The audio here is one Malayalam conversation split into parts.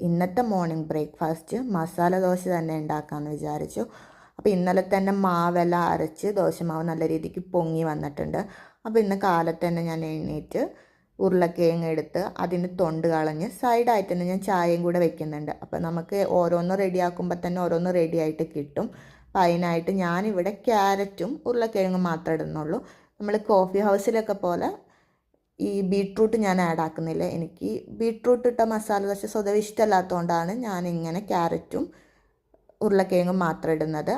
ഇന്നത്തെ മോർണിംഗ് ബ്രേക്ക്ഫാസ്റ്റ് മസാല ദോശ തന്നെ ഉണ്ടാക്കാമെന്ന് വിചാരിച്ചു. അപ്പോൾ ഇന്നലെ തന്നെ മാവെല്ലാം അരച്ച് ദോശമാവ് നല്ല രീതിക്ക് പൊങ്ങി വന്നിട്ടുണ്ട്. അപ്പോൾ ഇന്ന് കാലത്ത് തന്നെ ഞാൻ എഴുന്നേറ്റ് ഉരുളക്കിഴങ്ങ് എടുത്ത് അതിന് തൊണ്ട് കളഞ്ഞ് സൈഡായിട്ട് തന്നെ ഞാൻ ചായയും കൂടെ വെക്കുന്നുണ്ട്. അപ്പോൾ നമുക്ക് ഓരോന്ന് റെഡിയാക്കുമ്പോൾ തന്നെ ഓരോന്ന് റെഡിയായിട്ട് കിട്ടും. അപ്പോൾ അതിനായിട്ട് ഞാനിവിടെ ക്യാരറ്റും ഉരുളക്കിഴങ്ങും മാത്രമേ ഇടുന്നുള്ളൂ. നമ്മൾ കോഫി ഹൗസിലൊക്കെ പോലെ ഈ ബീട്രൂട്ട് ഞാൻ ആഡ് ആക്കുന്നില്ല. എനിക്ക് ബീട്രൂട്ട് ഇട്ട മസാല ദോശ സ്വതവേ ഇഷ്ടമല്ലാത്തതുകൊണ്ടാണ് ഞാനിങ്ങനെ ക്യാരറ്റും ഉരുളക്കിഴങ്ങും മാത്രം ഇടുന്നത്.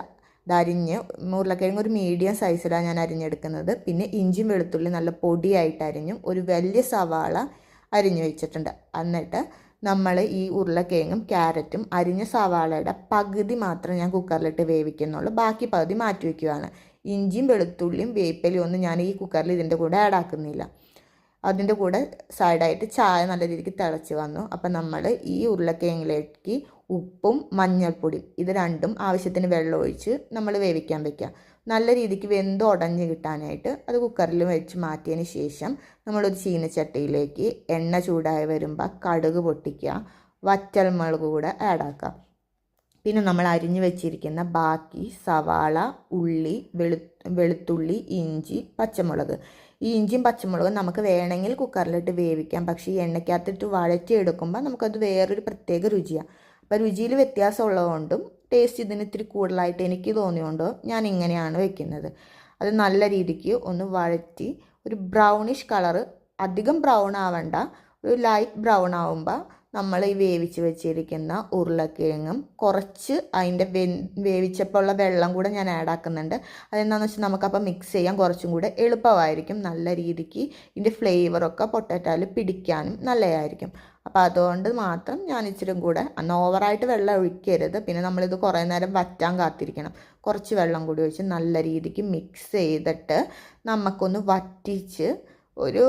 അരിഞ്ഞ് ഉരുളക്കിഴങ്ങ് ഒരു മീഡിയം സൈസിലാണ് ഞാൻ അരിഞ്ഞെടുക്കുന്നത്. പിന്നെ ഇഞ്ചിയും വെളുത്തുള്ളി നല്ല പൊടിയായിട്ട് അരിഞ്ഞും ഒരു വലിയ സവാള അരിഞ്ഞു വെച്ചിട്ടുണ്ട്. എന്നിട്ട് നമ്മൾ ഈ ഉരുളക്കിഴങ്ങും ക്യാരറ്റും അരിഞ്ഞ സവാളയുടെ പകുതി മാത്രം ഞാൻ കുക്കറിലിട്ട് വേവിക്കുന്നുള്ളൂ. ബാക്കി പകുതി മാറ്റി വയ്ക്കുകയാണ്. ഇഞ്ചിയും വെളുത്തുള്ളിയും വേപ്പിലയും ഒന്നും ഞാൻ ഈ കുക്കറിൽ ഇതിൻ്റെ കൂടെ ആഡ് ആക്കുന്നില്ല. അതിൻ്റെ കൂടെ സൈഡായിട്ട് ചായ നല്ല രീതിക്ക് തിളച്ച് വന്നു. അപ്പം നമ്മൾ ഈ ഉരുളക്കിഴങ്ങിലേക്ക് ഉപ്പും മഞ്ഞൾപ്പൊടിയും ഇത് രണ്ടും ആവശ്യത്തിന് വെള്ളം ഒഴിച്ച് നമ്മൾ വേവിക്കാൻ വയ്ക്കുക. നല്ല രീതിക്ക് വെന്ത് ഉടഞ്ഞ് കിട്ടാനായിട്ട് അത് കുക്കറിൽ വെച്ച് മാറ്റിയതിന് ശേഷം നമ്മളൊരു ചീനച്ചട്ടിയിലേക്ക് എണ്ണ ചൂടായി വരുമ്പോൾ കടുക് പൊട്ടിക്കുക, വറ്റൽമുളക് കൂടെ ആഡ് ആക്കുക. പിന്നെ നമ്മൾ അരിഞ്ഞു വെച്ചിരിക്കുന്ന ബാക്കി സവാള, ഉള്ളി, വെളുത്തുള്ളി, ഇഞ്ചി, പച്ചമുളക്. ഈ ഇഞ്ചിയും പച്ചമുളകും നമുക്ക് വേണമെങ്കിൽ കുക്കറിലിട്ട് വേവിക്കാം. പക്ഷേ ഈ എണ്ണയ്ക്കകത്തിട്ട് വഴറ്റിയെടുക്കുമ്പോൾ നമുക്കത് വേറൊരു പ്രത്യേക രുചിയാണ്. അപ്പോൾ രുചിയിൽ വ്യത്യാസമുള്ളതുകൊണ്ടും ടേസ്റ്റ് ഇതിന് ഇത്തിരി കൂടുതലായിട്ട് എനിക്ക് തോന്നിയുകൊണ്ടോ ഞാൻ ഇങ്ങനെയാണ് വെക്കുന്നത്. അത് നല്ല രീതിക്ക് ഒന്ന് വഴറ്റി ഒരു ബ്രൗണിഷ് കളറ്, അധികം ബ്രൗൺ ആവണ്ട, ഒരു ലൈറ്റ് ബ്രൗൺ ആവുമ്പോൾ നമ്മൾ ഈ വേവിച്ച് വെച്ചിരിക്കുന്ന ഉരുളക്കിഴങ്ങും കുറച്ച് അതിൻ്റെ വേവിച്ചപ്പോൾ ഉള്ള വെള്ളം കൂടെ ഞാൻ ആഡ് ആക്കുന്നുണ്ട്. അതെന്താണെന്ന് വെച്ചാൽ നമുക്കപ്പോൾ മിക്സ് ചെയ്യാൻ കുറച്ചും കൂടെ എളുപ്പമായിരിക്കും. നല്ല രീതിക്ക് ഇതിൻ്റെ ഫ്ലേവറൊക്കെ പൊട്ടാറ്റോയിൽ പിടിക്കാനും നല്ലതായിരിക്കും. അപ്പോൾ അതുകൊണ്ട് മാത്രം ഞാൻ ഇച്ചിരി കൂടെ, അന്ന് ഓവറായിട്ട് വെള്ളം ഒഴിക്കരുത്. പിന്നെ നമ്മളിത് കുറേ നേരം വറ്റാൻ കാത്തിരിക്കണം. കുറച്ച് വെള്ളം കൂടി ഒഴിച്ച് നല്ല രീതിക്ക് മിക്സ് ചെയ്തിട്ട് നമുക്കൊന്ന് വറ്റിച്ച് ഒരു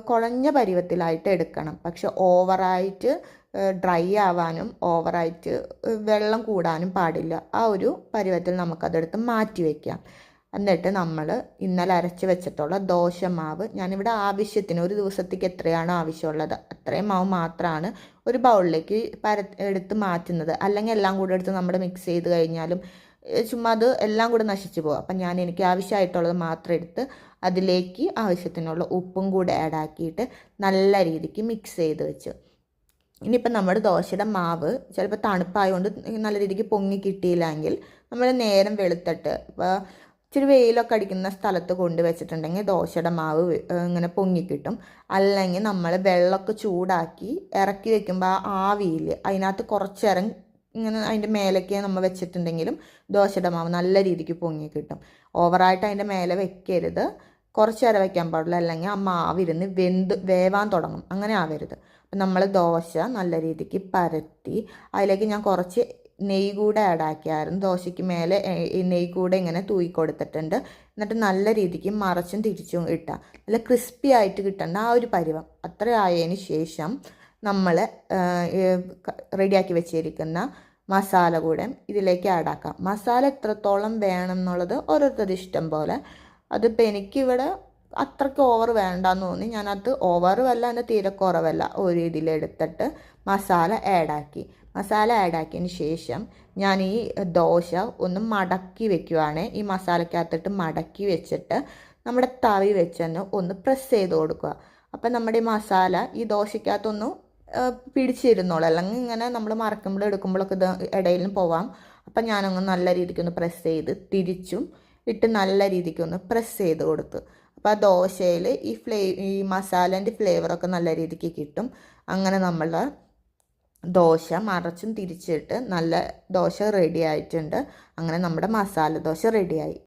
കുഴഞ്ഞ പരുവത്തിലായിട്ട് എടുക്കണം. പക്ഷെ ഓവറായിട്ട് ഡ്രൈ ആവാനും ഓവറായിട്ട് വെള്ളം കൂടാനും പാടില്ല. ആ ഒരു പരുവത്തിൽ നമുക്കതെടുത്ത് മാറ്റി വയ്ക്കാം. എന്നിട്ട് നമ്മൾ ഇന്നലെ അരച്ച് വെച്ചിട്ടുള്ള ദോശമാവ് ഞാനിവിടെ ആവശ്യത്തിന്, ഒരു ദിവസത്തേക്ക് എത്രയാണോ ആവശ്യമുള്ളത് അത്രയും മാവ് മാത്രമാണ് ഒരു ബൗളിലേക്ക് എടുത്ത് മാറ്റുന്നത്. അല്ലെങ്കിൽ എല്ലാം കൂടെ എടുത്ത് നമ്മൾ മിക്സ് ചെയ്ത് കഴിഞ്ഞാലും ചുമ്മാ അത് എല്ലാം കൂടെ നശിച്ചു പോകും. അപ്പം ഞാൻ എനിക്ക് ആവശ്യമായിട്ടുള്ളത് മാത്രം എടുത്ത് അതിലേക്ക് ആവശ്യത്തിനുള്ള ഉപ്പും കൂടെ ആഡ് ആക്കിയിട്ട് നല്ല രീതിക്ക് മിക്സ് ചെയ്ത് വെച്ചു. ഇനിയിപ്പം നമ്മുടെ ദോശയുടെ മാവ് ചിലപ്പോൾ തണുപ്പായതുകൊണ്ട് നല്ല രീതിക്ക് പൊങ്ങി കിട്ടിയില്ലെങ്കിൽ നമ്മൾ നേരം വെളുത്തിട്ട് ഇപ്പോൾ ഇച്ചിരി വെയിലൊക്കെ അടിക്കുന്ന സ്ഥലത്ത് കൊണ്ട് വെച്ചിട്ടുണ്ടെങ്കിൽ ദോശയുടെ മാവ് ഇങ്ങനെ പൊങ്ങിക്കിട്ടും. അല്ലെങ്കിൽ നമ്മൾ വെള്ളമൊക്കെ ചൂടാക്കി ഇറക്കി വെക്കുമ്പോൾ ആ ആവിയിൽ അതിനകത്ത് കുറച്ചേരം ഇങ്ങനെ അതിൻ്റെ മേലേക്ക് നമ്മൾ വെച്ചിട്ടുണ്ടെങ്കിലും ദോശയുടെ മാവ് നല്ല രീതിക്ക് പൊങ്ങി കിട്ടും. ഓവറായിട്ട് അതിൻ്റെ മേലെ വെക്കരുത്, കുറച്ച് നേരം വയ്ക്കാൻ പാടില്ല, അല്ലെങ്കിൽ ആ മാവിരുന്ന് വേവാൻ തുടങ്ങും. അങ്ങനെ ആവരുത്. അപ്പം നമ്മൾ ദോശ നല്ല രീതിക്ക് പരത്തി അതിലേക്ക് ഞാൻ കുറച്ച് നെയ്യ് കൂടെ ആഡ് ആക്കിയായിരുന്നു. ദോശയ്ക്ക് മേലെ ഈ നെയ്യ് കൂടെ ഇങ്ങനെ തൂക്കി കൊടുത്തിട്ടുണ്ട്. എന്നിട്ട് നല്ല രീതിക്ക് മറച്ചും തിരിച്ചും ഇട്ടാൽ നല്ല ക്രിസ്പി ആയിട്ട് കിട്ടേണ്ട ആ ഒരു പരുവം അത്ര ആയതിന് ശേഷം നമ്മൾ റെഡിയാക്കി വെച്ചിരിക്കുന്ന മസാല കൂടെ ഇതിലേക്ക് ആഡ് ആക്കാം. മസാല എത്രത്തോളം വേണം എന്നുള്ളത് ഓരോരുത്തരുടെ ഇഷ്ടം പോലെ. അതിപ്പോൾ എനിക്കിവിടെ അത്രയ്ക്ക് ഓവർ വേണ്ടാന്ന് തോന്നി. ഞാനത് ഓവറുമല്ല എൻ്റെ തീരെ കുറവല്ല ഒരു രീതിയിൽ എടുത്തിട്ട് മസാല ആഡ് ആക്കിയതിന് ശേഷം ഞാൻ ഈ ദോശ ഒന്ന് മടക്കി വെക്കുവാണ്. ഈ മസാലക്കകത്തിട്ട് മടക്കി വെച്ചിട്ട് നമ്മുടെ തവി വെച്ചൊന്ന് ഒന്ന് പ്രസ് ചെയ്ത് കൊടുക്കുക. അപ്പം നമ്മുടെ ഈ മസാല ഈ ദോശക്കകത്തൊന്ന് പിടിച്ചിരുന്നോളൂ. അല്ലെങ്കിൽ ഇങ്ങനെ നമ്മൾ മറക്കുമ്പോഴും എടുക്കുമ്പോഴൊക്കെ ഇത് ഇടയിലും പോവാം. അപ്പം ഞാനങ്ങ് നല്ല രീതിക്കൊന്ന് പ്രസ് ചെയ്ത് തിരിച്ചും ഇട്ട് നല്ല രീതിക്കൊന്ന് പ്രസ് ചെയ്ത് കൊടുത്തു. അപ്പോൾ ആ ദോശയിൽ ഈ മസാലേൻ്റെ ഫ്ലേവറൊക്കെ നല്ല രീതിക്ക് കിട്ടും. അങ്ങനെ നമ്മൾ ദോശ മറച്ചും തിരിച്ചിട്ട് നല്ല ദോശ റെഡി ആയിട്ടുണ്ട്. അങ്ങനെ നമ്മുടെ മസാല ദോശ റെഡിയായി.